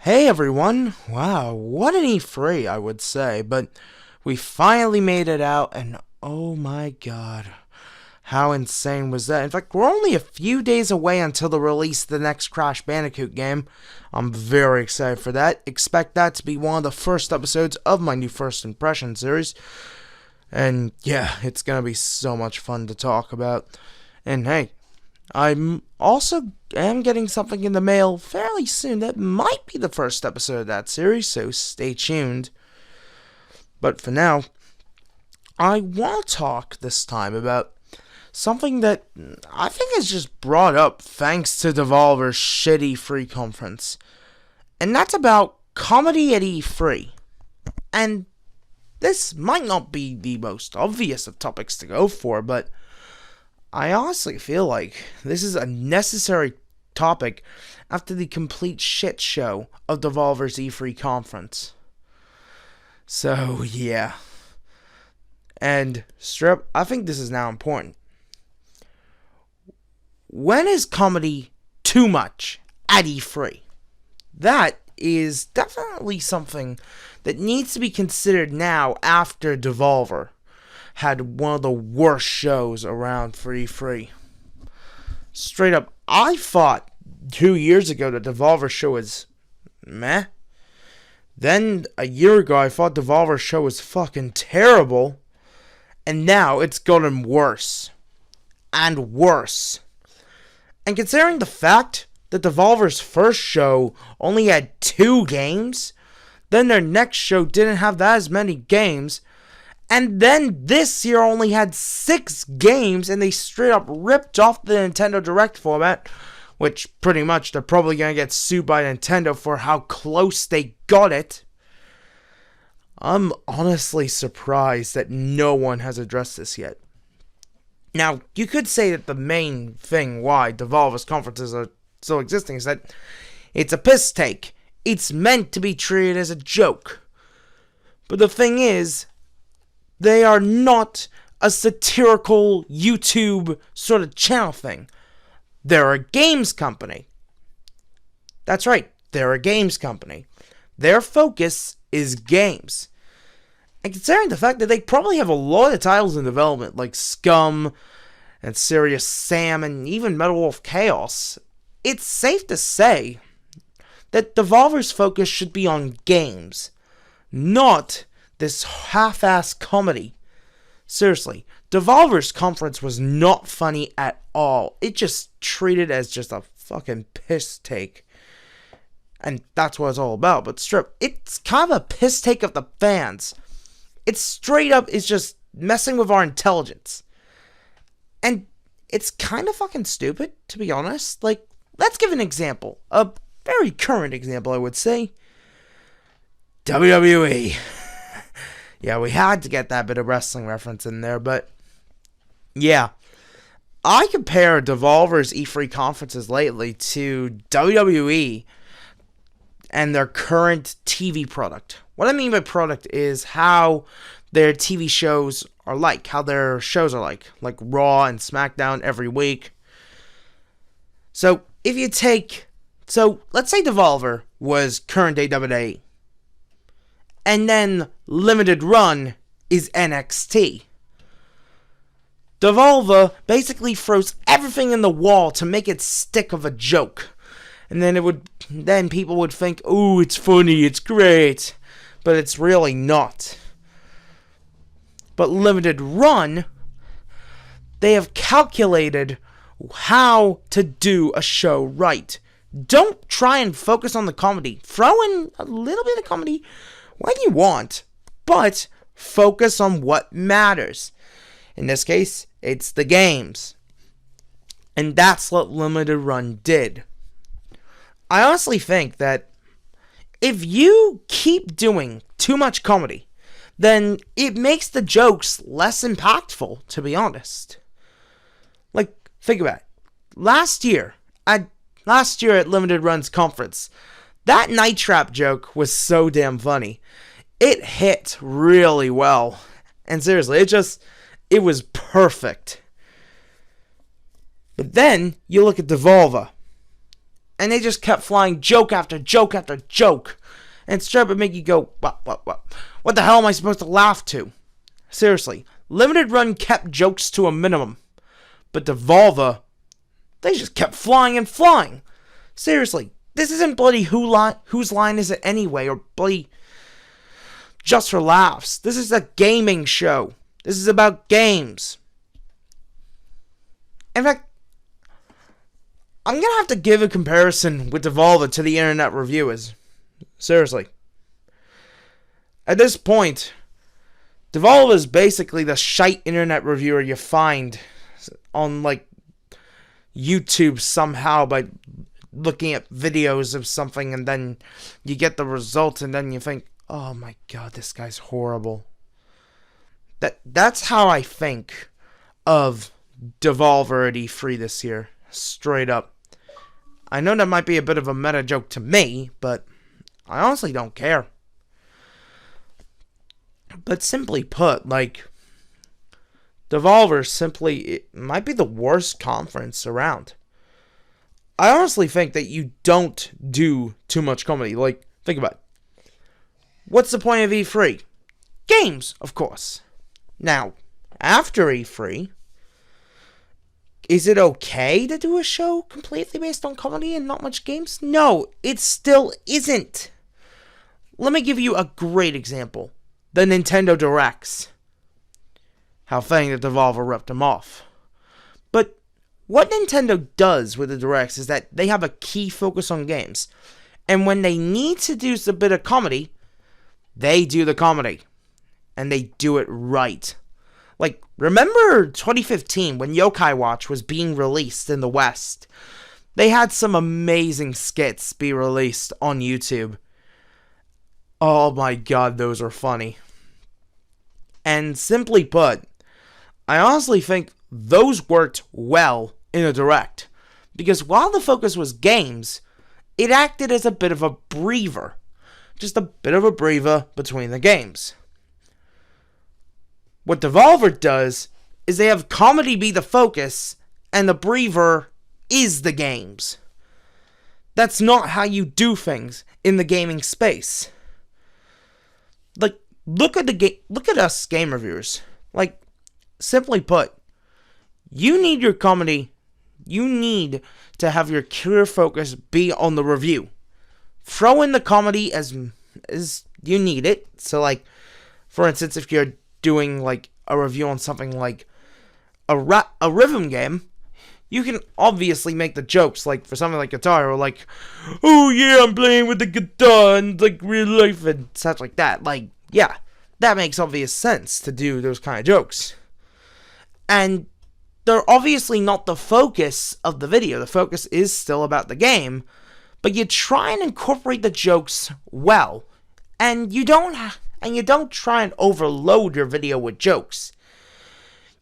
Hey everyone! Wow, what an E3, I would say, but we finally made it out, and oh my god, how insane was that? In fact, we're only a few days away until the release of the next Crash Bandicoot game. I'm very excited for that. Expect that to be one of the first episodes of my new First Impression series. And yeah, it's gonna be so much fun to talk about. And hey, I'm also am getting something in the mail fairly soon that might be the first episode of that series, so stay tuned. But for now, I want to talk this time about something that I think is just brought up thanks to Devolver's shitty free conference. And that's about comedy at E3. And this might not be the most obvious of topics to go for, but I honestly feel like this is a necessary topic after the complete shit show of Devolver's E3 conference. So, yeah. And, Strip, I think this is now important. When is comedy too much at E3? That is definitely something that needs to be considered now after Devolver had one of the worst shows around for E3. Straight up, I thought 2 years ago that Devolver's show was meh. Then a year ago I thought Devolver's show was fucking terrible. And now it's gotten worse. And worse. And considering the fact that Devolver's first show only had 2 games, then their next show didn't have that as many games, and then this year only had 6 games, and they straight up ripped off the Nintendo Direct format, which pretty much they're probably going to get sued by Nintendo for how close they got it. I'm honestly surprised that no one has addressed this yet. Now, you could say that the main thing why Devolver's conferences are still existing is that it's a piss take. It's meant to be treated as a joke. But the thing is, they are not a satirical YouTube sort of channel thing. They're a games company. That's right, they're a games company. Their focus is games. And considering the fact that they probably have a lot of titles in development, like Scum, and Serious Sam, and even Metal Wolf Chaos, it's safe to say that Devolver's focus should be on games, not this half-ass comedy. Seriously, Devolver's conference was not funny at all. It just treated as just a fucking piss take. And that's what it's all about. But Strip, it's kind of a piss take of the fans. It's straight up is just messing with our intelligence. And it's kind of fucking stupid, to be honest. Like, let's give an example. A very current example, I would say. WWE. Yeah, we had to get that bit of wrestling reference in there, but yeah. I compare Devolver's E3 conferences lately to WWE and their current TV product. What I mean by product is how their TV shows are like, how their shows are like Raw and SmackDown every week. So, if you take, let's say Devolver was current day WWE. And then limited run is NXT. Devolver basically throws everything in the wall to make it stick of a joke. And then people would think, "Ooh, it's funny, it's great." But it's really not. But limited run, they have calculated how to do a show right. Don't try and focus on the comedy. Throw in a little bit of comedy when you want, but focus on what matters. In this case, it's the games. And that's what Limited Run did. I honestly think that if you keep doing too much comedy, then it makes the jokes less impactful, to be honest. Like, think about it. Last year at Limited Run's conference, that Night Trap joke was so damn funny. It hit really well. And seriously, it was perfect. But then, you look at Devolver. And they just kept flying joke after joke after joke. And straight up would make you go, what the hell am I supposed to laugh to? Seriously, Limited Run kept jokes to a minimum. But Devolver, they just kept flying and flying. Seriously, this isn't bloody Whose Line Is It Anyway, or bloody Just for Laughs. This is a gaming show. This is about games. In fact, I'm going to have to give a comparison with Devolver to the internet reviewers. Seriously. At this point, Devolver is basically the shite internet reviewer you find on, like, YouTube somehow by looking at videos of something, and then you get the results, and then you think, oh my god, this guy's horrible. That's how I think of Devolver at E3 this year. Straight up. I know that might be a bit of a meta joke to me, but I honestly don't care. But simply put, like, Devolver simply, it might be the worst conference around. I honestly think that you don't do too much comedy. Like, think about it. What's the point of E3? Games, of course. Now, after E3, is it okay to do a show completely based on comedy and not much games? No, it still isn't. Let me give you a great example. The Nintendo Directs. How fitting that Devolver ripped them off. But what Nintendo does with the Directs is that they have a key focus on games. And when they need to do a bit of comedy, they do the comedy. And they do it right. Like, remember 2015 when Yokai Watch was being released in the West? They had some amazing skits be released on YouTube. Oh my god, those are funny. And simply put, I honestly think those worked well in a Direct. Because while the focus was games, it acted as a bit of a breather. Just a bit of a breather between the games. What Devolver does is they have comedy be the focus, and the breather is the games. That's not how you do things in the gaming space. Like, look at us game reviewers. Like, simply put, you need your comedy, you need to have your clear focus be on the review. Throw in the comedy as you need it. So, like, for instance, if you're doing, like, a review on something like a rhythm game, you can obviously make the jokes, like, for something like guitar, or like, oh yeah, I'm playing with the guitar, and, like, real life, and such like that. Like, yeah, that makes obvious sense to do those kind of jokes. And they're obviously not the focus of the video. The focus is still about the game, but you try and incorporate the jokes well. And you don't try and overload your video with jokes.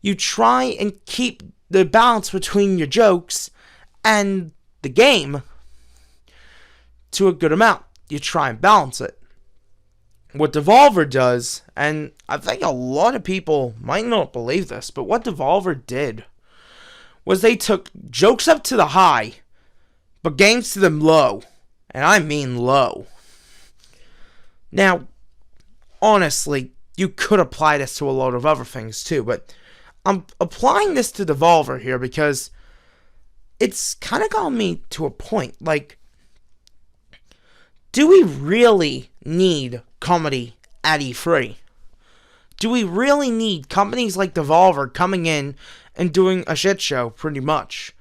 You try and keep the balance between your jokes and the game to a good amount. You try and balance it. What Devolver does, and I think a lot of people might not believe this, but what Devolver did was they took jokes up to the high, but games to them low. And I mean low. Now, honestly, you could apply this to a lot of other things too, but I'm applying this to Devolver here because it's kind of got me to a point. Like, do we really need comedy at E3? Do we really need companies like Devolver coming in and doing a shit show, pretty much?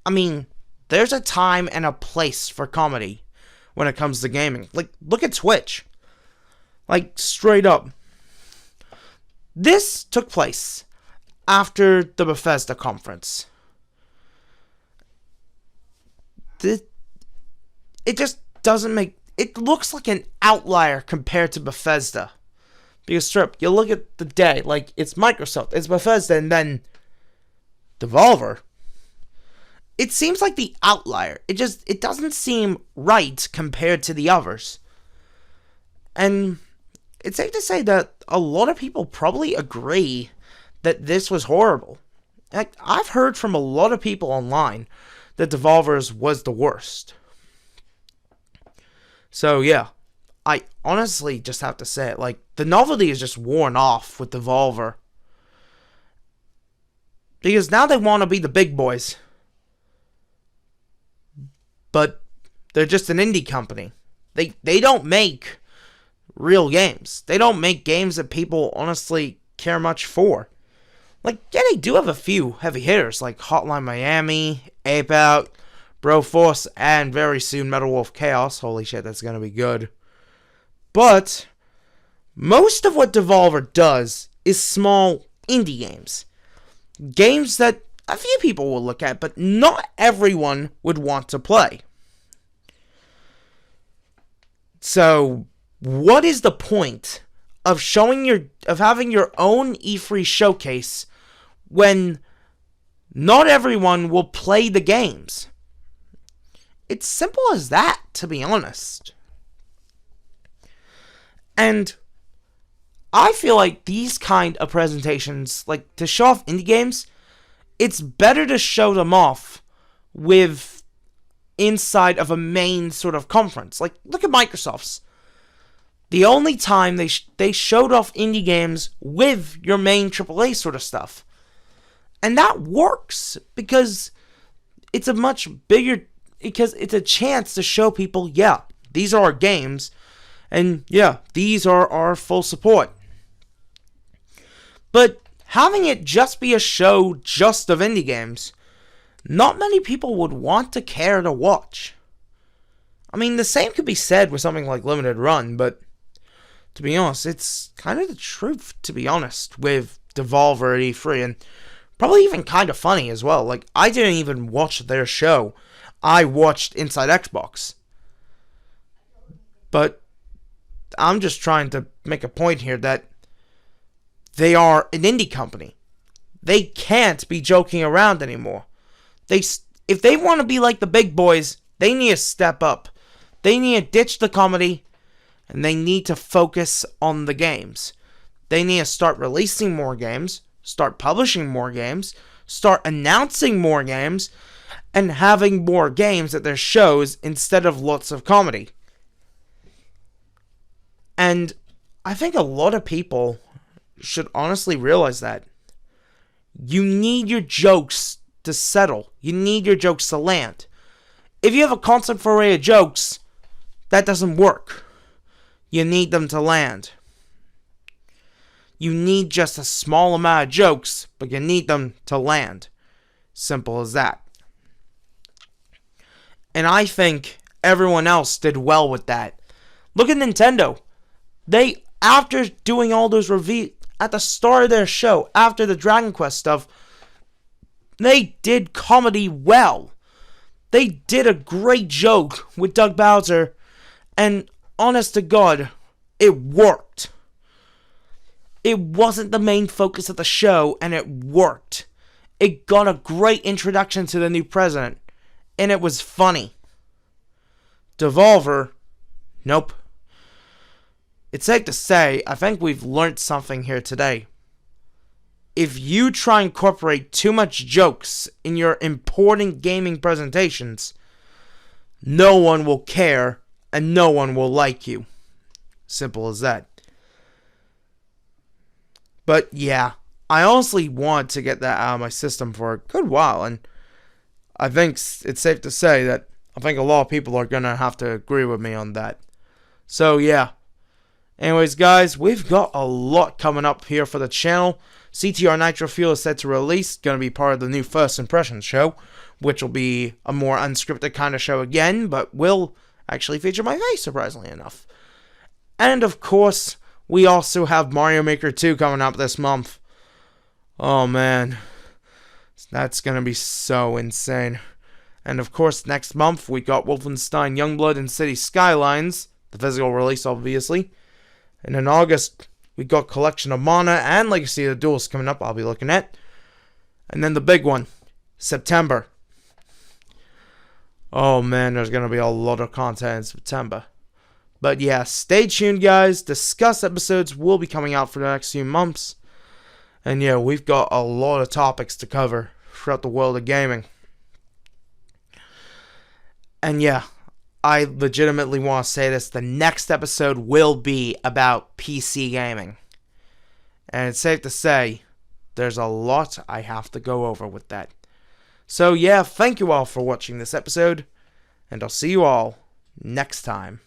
I mean, there's a time and a place for comedy when it comes to gaming. Like, look at Twitch. Like, straight up. This took place after the Bethesda conference. It just doesn't make... It looks like an outlier compared to Bethesda. Because, strip, you look at the day, like, it's Microsoft, it's Bethesda, and then Devolver. It seems like the outlier. It doesn't seem right compared to the others. And it's safe to say that a lot of people probably agree that this was horrible. Like, I've heard from a lot of people online that Devolver's was the worst. So yeah, I honestly just have to say it, like, the novelty is just worn off with Devolver. Because now they want to be the big boys. But they're just an indie company. They don't make real games. They don't make games that people honestly care much for. Like, yeah, they do have a few heavy hitters, like Hotline Miami, Ape Out, Broforce, and very soon Metal Wolf Chaos. Holy shit, that's gonna be good. But most of what Devolver does is small indie games. Games that a few people will look at, but not everyone would want to play. So, what is the point of having your own E3 showcase when not everyone will play the games? It's simple as that, to be honest. And I feel like these kind of presentations, like to show off indie games, it's better to show them off with inside of a main sort of conference. Like, look at Microsoft's. The only time they showed off indie games with your main AAA sort of stuff. And that works because it's a much bigger, because it's a chance to show people, yeah, these are our games, and yeah, these are our full support. But having it just be a show just of indie games, not many people would want to care to watch. I mean, the same could be said with something like Limited Run, but to be honest, it's kind of the truth, to be honest, with Devolver at E3, and probably even kind of funny as well. Like, I didn't even watch their show. I watched Inside Xbox. But I'm just trying to make a point here that they are an indie company. They can't be joking around anymore. If they want to be like the big boys, they need to step up. They need to ditch the comedy, and they need to focus on the games. They need to start releasing more games, start publishing more games, start announcing more games, and having more games at their shows instead of lots of comedy. And I think a lot of people should honestly realize that. You need your jokes to settle. You need your jokes to land. If you have a constant foray of jokes, that doesn't work. You need them to land. You need just a small amount of jokes, but you need them to land. Simple as that. And I think everyone else did well with that. Look at Nintendo. They, after doing all those reviews at the start of their show, after the Dragon Quest stuff, they did comedy well. They did a great joke with Doug Bowser, and honest to God, it worked. It wasn't the main focus of the show, and it worked. It got a great introduction to the new president, and it was funny. Devolver, nope. It's safe to say, I think we've learned something here today. If you try and incorporate too much jokes in your important gaming presentations, no one will care and no one will like you. Simple as that. But yeah, I honestly want to get that out of my system for a good while, and I think it's safe to say that I think a lot of people are going to have to agree with me on that. So yeah. Anyways, guys, we've got a lot coming up here for the channel. CTR Nitro Fuel is set to release, going to be part of the new First Impressions show, which will be a more unscripted kind of show again, but will actually feature my face, surprisingly enough. And of course, we also have Mario Maker 2 coming up this month. Oh man, that's going to be so insane. And of course, next month, we got Wolfenstein Youngblood and City Skylines, the physical release, obviously. And in August, we got Collection of Mana and Legacy of the Duels coming up, I'll be looking at. And then the big one, September. Oh man, there's going to be a lot of content in September. But yeah, stay tuned, guys. Discuss episodes will be coming out for the next few months. And yeah, we've got a lot of topics to cover throughout the world of gaming. And yeah, I legitimately want to say this. The next episode will be about PC gaming. And it's safe to say, there's a lot I have to go over with that. So yeah, thank you all for watching this episode, and I'll see you all next time.